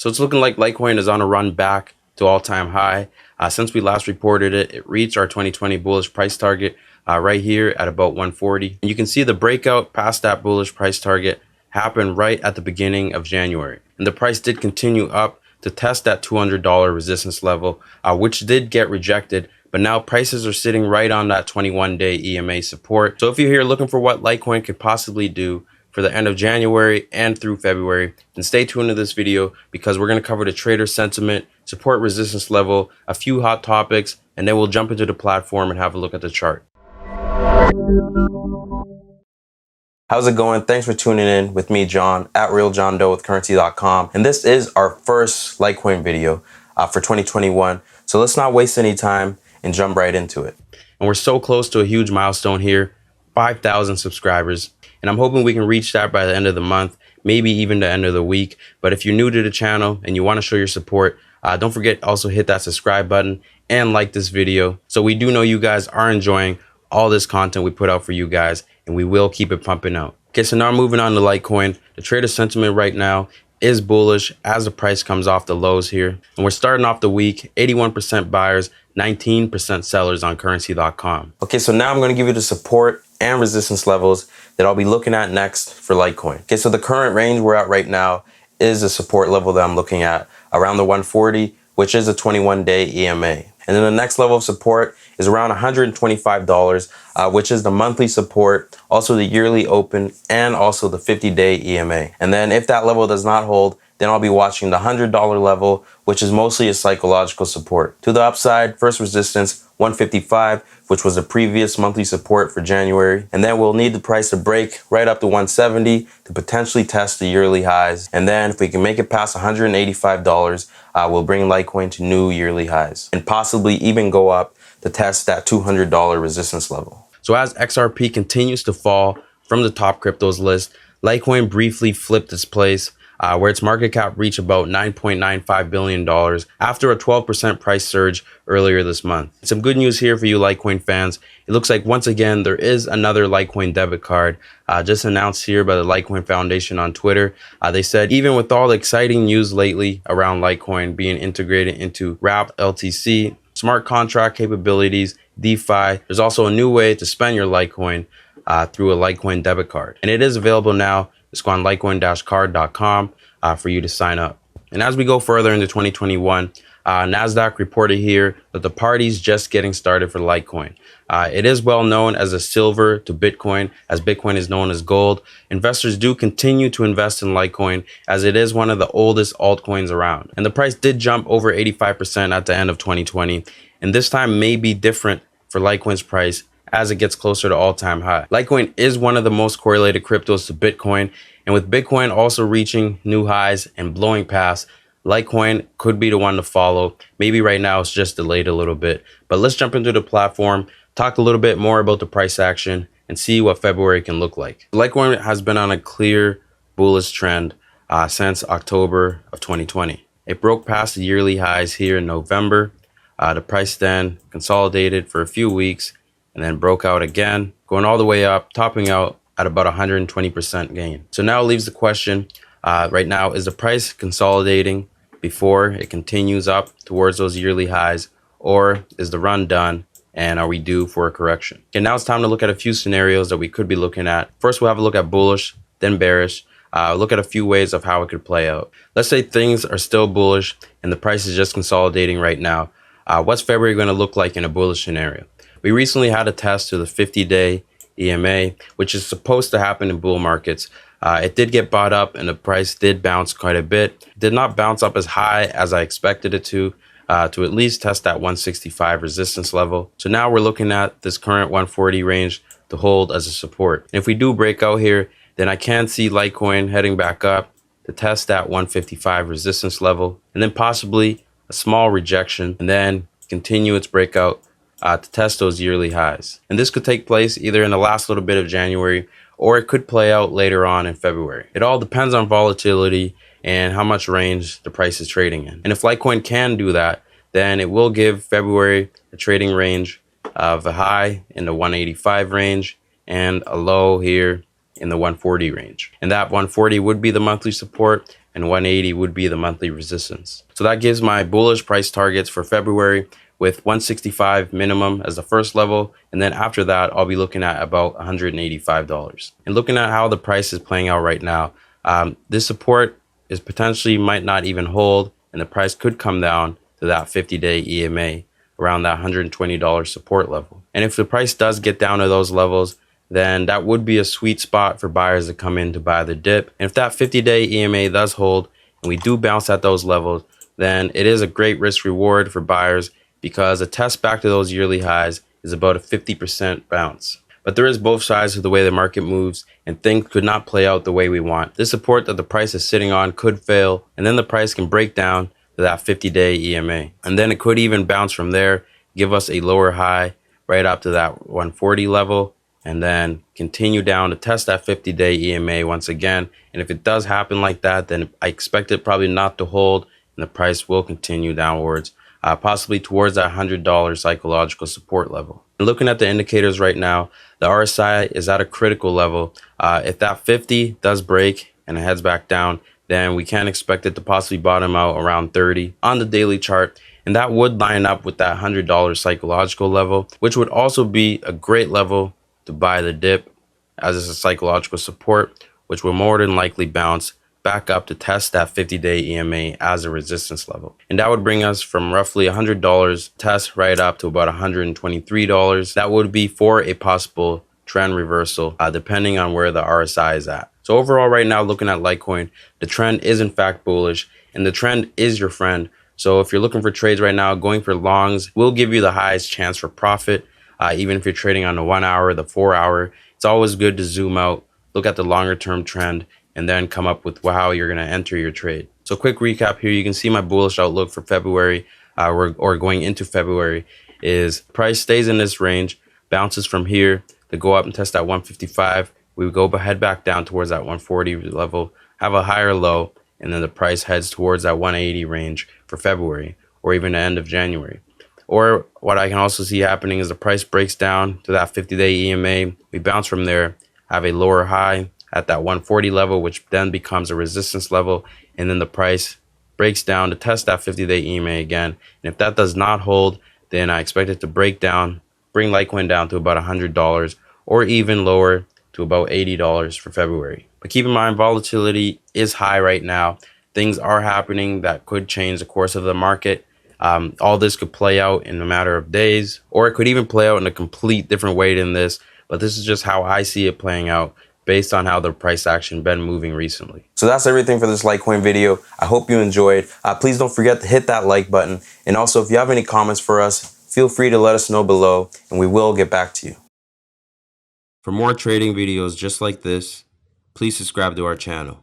So it's looking like Litecoin is on a run back to all-time high. Since we last reported it, it reached our 2020 bullish price target right here at about 140. And you can see the breakout past that bullish price target happened right at the beginning of January. And the price did continue up to test that $200 resistance level, which did get rejected. But now prices are sitting right on that 21-day EMA support. So if you're here looking for what Litecoin could possibly do for the end of January and through February, then stay tuned to this video because we're going to cover the trader sentiment, support resistance level, a few hot topics, and then we'll jump into the platform and have a look at the chart. How's it going? Thanks for tuning in with me, John, at RealJohnDoe with Currency.com. And this is our first Litecoin video for 2021. So let's not waste any time and jump right into it. And we're so close to a huge milestone here, 5,000 subscribers. And I'm hoping we can reach that by the end of the month, maybe even the end of the week. But if you're new to the channel and you want to show your support, don't forget also hit that subscribe button and like this video. So we do know you guys are enjoying all this content we put out for you guys, and we will keep it pumping out. Okay, so now moving on to Litecoin. The trader sentiment right now is bullish as the price comes off the lows here. And we're starting off the week, 81% buyers, 19% sellers on Currency.com. Okay, so now I'm going to give you the support and resistance levels that I'll be looking at next for Litecoin. Okay, so the current range we're at right now is the support level that I'm looking at around the 140, which is a 21-day EMA. And then the next level of support is around $125, which is the monthly support, also the yearly open, and also the 50-day EMA. And then if that level does not hold, then I'll be watching the $100 level, which is mostly a psychological support. To the upside, first resistance, 155, which was the previous monthly support for January. And then we'll need the price to break right up to 170 to potentially test the yearly highs. And then if we can make it past $185, we'll bring Litecoin to new yearly highs and possibly even go up to test that $200 resistance level. So as XRP continues to fall from the top cryptos list, Litecoin briefly flipped its place where its market cap reached about $9.95 billion after a 12% price surge earlier this month. Some good news here for you Litecoin fans. It looks like once again there is another Litecoin debit card just announced here by the Litecoin Foundation on Twitter. They said even with all the exciting news lately around Litecoin being integrated into Wrapped LTC, smart contract capabilities, DeFi, there's also a new way to spend your Litecoin through a Litecoin debit card. And it is available now. Just go on litecoin-card.com for you to sign up. And as we go further into 2021, NASDAQ reported here that the party's just getting started for Litecoin. It is well known as a silver to Bitcoin, as Bitcoin is known as gold. Investors do continue to invest in Litecoin as it is one of the oldest altcoins around. And the price did jump over 85% at the end of 2020. And this time may be different for Litecoin's price as it gets closer to all-time high. Litecoin is one of the most correlated cryptos to Bitcoin, and with Bitcoin also reaching new highs and blowing past, Litecoin could be the one to follow. Maybe right now it's just delayed a little bit, but let's jump into the platform, talk a little bit more about the price action, and see what February can look like. Litecoin has been on a clear bullish trend since October of 2020. It broke past the yearly highs here in November. The price then consolidated for a few weeks, and then broke out again, going all the way up, topping out at about 120% gain. So now it leaves the question right now, is the price consolidating before it continues up towards those yearly highs, or is the run done and are we due for a correction? And now it's time to look at a few scenarios that we could be looking at. First, we'll have a look at bullish, then bearish. Look at a few ways of how it could play out. Let's say things are still bullish and the price is just consolidating right now. What's February going to look like in a bullish scenario? We recently had a test to the 50-day EMA, which is supposed to happen in bull markets. It did get bought up and the price did bounce quite a bit. It did not bounce up as high as I expected it to at least test that 165 resistance level. So now we're looking at this current 140 range to hold as a support. And if we do break out here, then I can see Litecoin heading back up to test that 155 resistance level, and then possibly a small rejection, and then continue its breakout to test those yearly highs. And this could take place either in the last little bit of January, or it could play out later on in February. It all depends on volatility and how much range the price is trading in. And if Litecoin can do that, then it will give February a trading range of a high in the 185 range and a low here in the 140 range. And that 140 would be the monthly support, and 180 would be the monthly resistance. So that gives my bullish price targets for February, with 165 minimum as the first level, and then after that I'll be looking at about $185. And looking at how the price is playing out right now, this support is potentially might not even hold, and the price could come down to that 50-day EMA around that $120 support level. And if the price does get down to those levels, then that would be a sweet spot for buyers to come in to buy the dip. And if that 50-day EMA does hold and we do bounce at those levels, then it is a great risk reward for buyers, because a test back to those yearly highs is about a 50% bounce. But there is both sides to the way the market moves, and things could not play out the way we want. This support that the price is sitting on could fail, and then the price can break down to that 50-day EMA. And then it could even bounce from there, give us a lower high right up to that 140 level, and then continue down to test that 50-day EMA once again. And if it does happen like that, then I expect it probably not to hold, and the price will continue downwards, possibly towards that $100 psychological support level. And looking at the indicators right now, the RSI is at a critical level. If that 50 does break and it heads back down, then we can expect it to possibly bottom out around 30 on the daily chart. And that would line up with that $100 psychological level, which would also be a great level to buy the dip, as it's a psychological support, which will more than likely bounce back up to test that 50-day EMA as a resistance level. And that would bring us from roughly $100 test right up to about $123. That would be for a possible trend reversal, depending on where the RSI is at. So overall right now, looking at Litecoin, the trend is in fact bullish, and the trend is your friend. So if you're looking for trades right now, going for longs will give you the highest chance for profit. Even if you're trading on the 1 hour, the 4 hour, it's always good to zoom out, look at the longer term trend, and then come up with how you're going to enter your trade. So quick recap here, you can see my bullish outlook for February, or going into February, is price stays in this range, bounces from here to go up and test that 155. We go head back down towards that 140 level, have a higher low, and then the price heads towards that 180 range for February, or even the end of January. Or what I can also see happening is the price breaks down to that 50-day EMA. We bounce from there, have a lower high at that 140 level, which then becomes a resistance level. And then the price breaks down to test that 50-day EMA again. And if that does not hold, then I expect it to break down, bring Litecoin down to about $100, or even lower to about $80 for February. But keep in mind, volatility is high right now. Things are happening that could change the course of the market. All this could play out in a matter of days, or it could even play out in a complete different way than this. But this is just how I see it playing out based on how the price action been moving recently. So that's everything for this Litecoin video. I hope you enjoyed. Please don't forget to hit that like button. And also, if you have any comments for us, feel free to let us know below, and we will get back to you. For more trading videos just like this, please subscribe to our channel.